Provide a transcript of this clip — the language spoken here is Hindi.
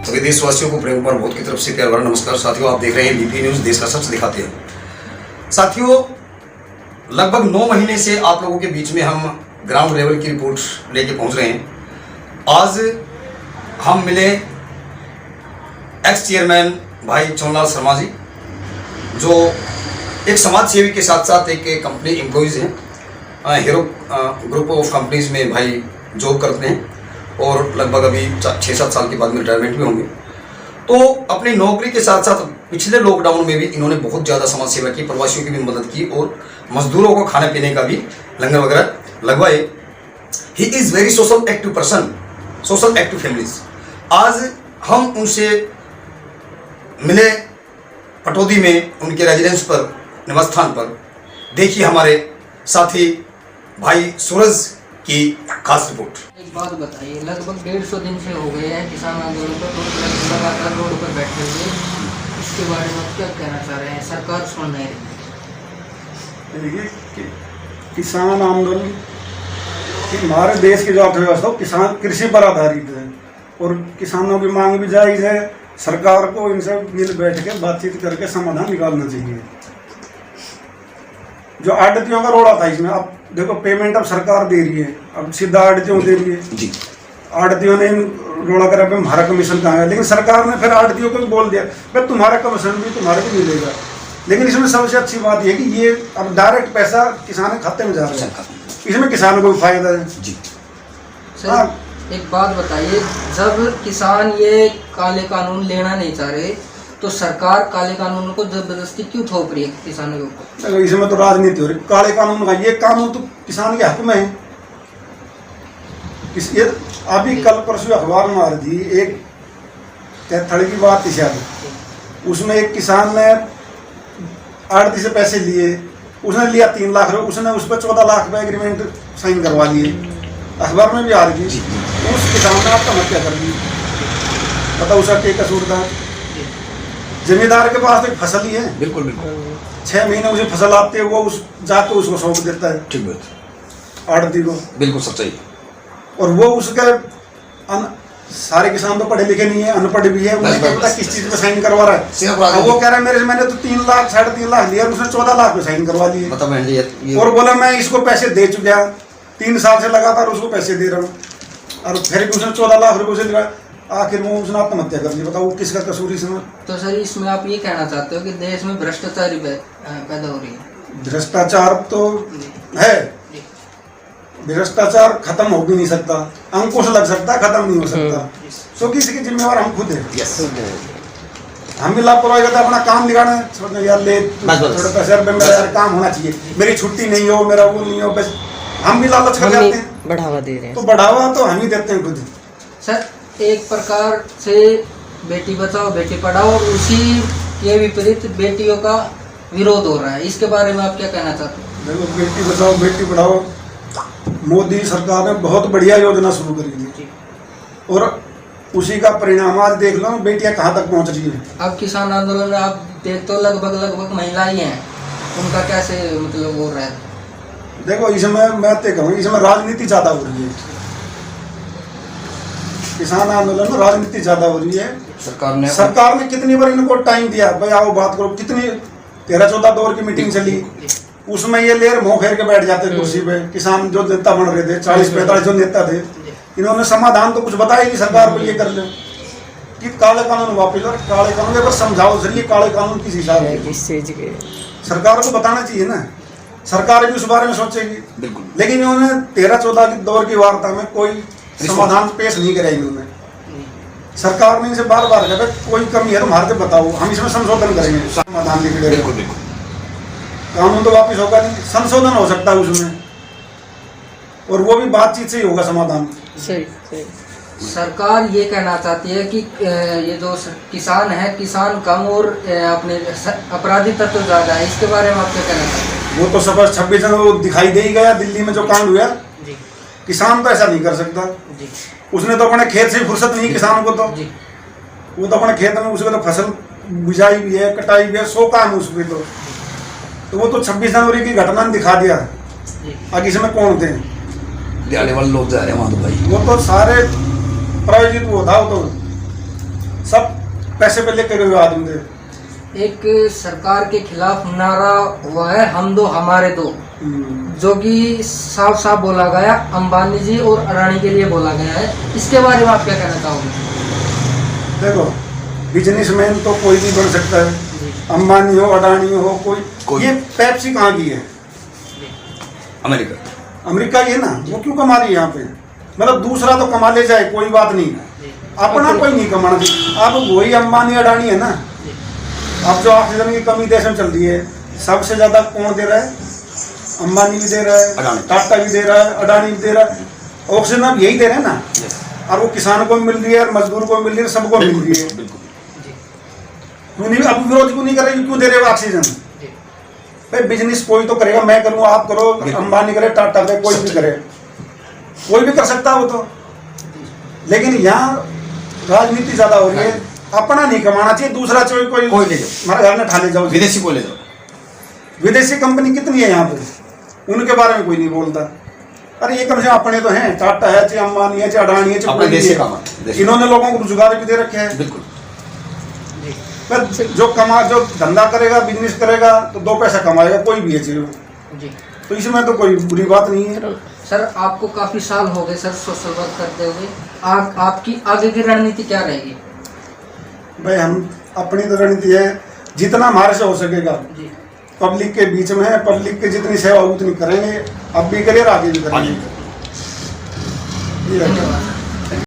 सभी देशवासियों को प्रेम कुमार भोत की तरफ से प्यार भरा नमस्कार। साथियों, आप देख रहे हैं बीपी न्यूज़, देश का सच दिखाते हैं। साथियों, लगभग 9 महीने से आप लोगों के बीच में हम ग्राउंड लेवल की रिपोर्ट लेके पहुंच रहे हैं। आज हम मिले एक्स चेयरमैन भाई चौनलाल शर्मा जी, जो एक समाज सेवी के साथ साथ एक कंपनी एम्प्लॉइज़ हैं। हीरो ग्रुप ऑफ कंपनीज में भाई जॉब करते हैं और लगभग अभी 6-7 साल के बाद में रिटायरमेंट भी होंगे। तो अपनी नौकरी के साथ साथ पिछले लॉकडाउन में भी इन्होंने बहुत ज़्यादा समाज सेवा की, प्रवासियों की भी मदद की और मजदूरों को खाने पीने का भी लंगर वगैरह लगवाए। He is very social active person, social active families. आज हम उनसे मिले पटौदी में, उनके रेजिडेंस पर, निवास स्थान पर। देखिए हमारे साथी भाई सूरज की खास रिपोर्ट। एक बात बताइए, लगभग 150 दिन से हो गए हैं किसान आंदोलन पर लगातार रोड पर बैठे हुए। इसके बारे में क्या कहना चाह रहे हैं? सरकार सुन नहीं रही। देखिए, किसान आंदोलन कि हमारे देश की जो अर्थव्यवस्था किसान कृषि पर आधारित है और किसानों की मांग भी जायज़ है। सरकार को इनसे मिल बैठ के बातचीत करके समाधान निकालना चाहिए। जो आड़तियों का रोड़ा था इसमें, अब देखो पेमेंट अब सरकार दे रही है, अब सीधा आड़तियों दे रही है। आड़तियों ने रोड़ा करा पे हमारा कमीशन कहाँ है, लेकिन सरकार ने फिर आड़तियों को भी बोल दिया भाई तुम्हारा कमीशन भी तुम्हारे को मिलेगा। लेकिन इसमें सबसे अच्छी बात यह है कि ये अब डायरेक्ट पैसा किसान के खाते में जा रहा है, इसमें किसानों को भी फायदा है जी। सर, एक बात बताइए, जब किसान ये काले कानून लेना नहीं चाह रहे तो सरकार काले कानूनों को जबरदस्ती क्यों थोप रही है किसानों के ऊपर? इसमें तो राजनीति हो रही। काले कानून का ये कानून तो किसान के हक में है। ये अभी कल परसों अखबार में आ रही थी एक कैथड़ की बात थी शायद, उसमें एक किसान ने आड़ती से पैसे लिए, उसने लिया 3 लाख रुपये, उसने उस पर 14 लाख रुपये एग्रीमेंट साइन करवा लिए। अखबार में भी आ रही थी। उस किसान ने आत्महत्या कर ली। बताओ उसका क्या कसूर था? जमींदार के पास तो एक फसल ही है, बिल्कुल बिल्कुल 6 महीने उसे फसल आती है, वो उस जाके उसको सौंप देता है, ठीक बात, आड़ती को। बिल्कुल सच्चाई। और वो उसके सारे किसान तो पढ़े लिखे नहीं है, अनपढ़ भी है, उन्हें क्या पता किस चीज पे साइन करवा रहा है। अब वो कह रहा है मैंने तो 3 लाख 3.5 लाख लिया, उसने 14 लाख पे साइन करवा लिए और बोला मैं इसको पैसे दे चुका, 3 साल से लगातार उसको पैसे दे रहा हूँ, और फिर उसने 14 लाख रुपये से लिया, आखिर वो उसने आत्महत्या कर ली। बताओ वो किसका कसूर इसमें? तो सर, इसमें आप ये कहना चाहते हो कि देश में भ्रष्टाचार पैदा हो रही है? भ्रष्टाचार तो है, भ्रष्टाचार खत्म हो भी नहीं सकता, अंकुश लग सकता है, खत्म नहीं हो सकता, क्योंकि इसकी जिम्मेवार हम खुद है। हम भी लापरवाही करते अपना काम निकालना, यार ले थोड़े पैसे मेरा यार काम होना चाहिए, मेरी छुट्टी नहीं हो, मेरा वो नहीं हो, बस हम भी लालच कर जाते हैं, बढ़ावा दे रहे हैं। तो बढ़ावा तो हम ही देते हैं खुद। सर, एक प्रकार से बेटी बचाओ बेटी पढ़ाओ, उसी के विपरीत बेटियों का विरोध हो रहा है, इसके बारे में आप क्या कहना चाहते हैं? देखो, बेटी बचाओ बेटी पढ़ाओ मोदी सरकार ने बहुत बढ़िया योजना शुरू करी थी और उसी का परिणाम आज देख लो, बेटियां कहाँ तक पहुँच रही है। अब किसान आंदोलन में आप देख तो लगभग महिलाएं हैं, उनका कैसे मतलब हो रहा है? देखो, इसमें मैं तो कहूँ इसमें राजनीति ज़्यादा हो रही है। किसान आंदोलन में राजनीति ज़्यादा हो रही है। सरकार ने कितनी बार इनको टाइम दिया, भाई आओ बात करो, कितनी 13-14 दौर की मीटिंग चली, उसमें ये लेर मुँह फेर के बैठ जाते कुर्सी पे। किसान जो नेता बन रहे थे 40-45 जो नेता थे, इन्होंने समाधान तो कुछ बताया नहीं सरकार को, ये कर ले कि काले कानून वापस लो, काले कानून बस समझाओ जरिए काले कानून किस हिसाब से सरकार को बताना चाहिए ना, सरकार भी उस बारे में सोचेगी। लेकिन इन्होंने 13-14 की दौर की वार्ता में कोई समाधान पेश नहीं कराया इन्होंने। सरकार ने इनसे बार बार कहा कोई कमी है तो हमारे बताओ, हम इसमें संशोधन करेंगे, समाधान निकलेगा। कानून तो वापस होगा नहीं, संशोधन हो सकता है उसमें, और वो भी बातचीत से ही होगा समाधान। सही। सरकार ये कहना चाहती है कि ये जो किसान है, किसान कम और अपने अपराधी तत्व ज़्यादा है, इसके बारे में आप क्या कहना चाहते हैं? वो तो सब 26 जनवरी दिखाई दे ही गया, दिल्ली में जो कांड हुआ। किसान तो ऐसा नहीं कर सकता, उसने तो अपने खेत से फुर्सत नहीं किसान को, तो वो तो अपने खेत में उसको तो फसल बुझाई भी है, कटाई भी है, 100 काम है उसमें। तो वो तो 26 जनवरी की घटना ने दिखा दिया। आगे इसमें कौन थे दिहाड़ी वाले लोग जा रहे हैं वहाँ तो भाई, वो तो सारे प्रायोजित वो था, वो तो सब पैसे पे लेकर हुए आदमी थे। एक सरकार के खिलाफ नारा हुआ है, हम दो हमारे दो, जो कि साफ साफ बोला गया अंबानी जी और अडानी के लिए बोला गया है। इसके बारे में आप क्या कहना चाहोगे? देखो, बिजनेसमैन तो कोई भी बन सकता है, अंबानी हो अडानी हो कोई। ये पेप्सी कहाँ की है? अमेरिका ही है ना। वो क्यों कमा रही है यहाँ पे? मतलब दूसरा तो कमा ले जाए, कोई बात नहीं, अपना कोई नहीं कमाना चाहिए। अब वही अंबानी अडानी है ना। अब जो ऑक्सीजन की कमी देश में चल रही है, सबसे ज्यादा कौन दे रहा है? अंबानी भी दे रहा है, टाटा भी दे रहा है, अडानी भी दे रहा है। ऑक्सीजन अब यही दे रहे हैं ना। और वो किसान को मिल रही है, मजदूर को मिल रही है, सबको मिल रही है। क्यों नहीं? अब विरोध क्यों नहीं कर रहे? क्यों दे रहे हो ऑक्सीजन? भाई बिजनेस कोई तो करेगा, मैं करूँ, आप करो, अंबानी करे, टाटा करे, कोई भी करे, कोई भी कर सकता है वो तो। लेकिन यहाँ राजनीति ज्यादा हो रही है। अपना नहीं कमाना चाहिए, दूसरा कोई ले जाओ, हमारे घर में ठा ले जाओ, विदेशी को ले जाओ। विदेशी कंपनी कितनी है यहाँ पे, उनके बारे में कोई नहीं बोलता। अरे ये कम से कम अपने तो हैं, टाटा है, चाहे अंबानी है, चाहे अडानी है, अपने देशी काम है। इन्होंने लोगों को रोजगार भी दे रखे हैं। बिल्कुल। पर जो धंधा करेगा, बिजनेस करेगा तो दो पैसा कमाएगा, कोई भी है चीज। तो इसमें तो कोई बुरी बात नहीं है। सर आपको काफी साल हो गए सर सोशल वर्क करते हुए, आपकी आगे की रणनीति क्या रहेगी? भाई हम अपनी तो रणनीति है, जितना हमारे से हो सकेगा पब्लिक के बीच में है, पब्लिक की जितनी सेवा उतनी करेंगे, अब भी करिए, आगे भी करेंगे। धन्यवाद।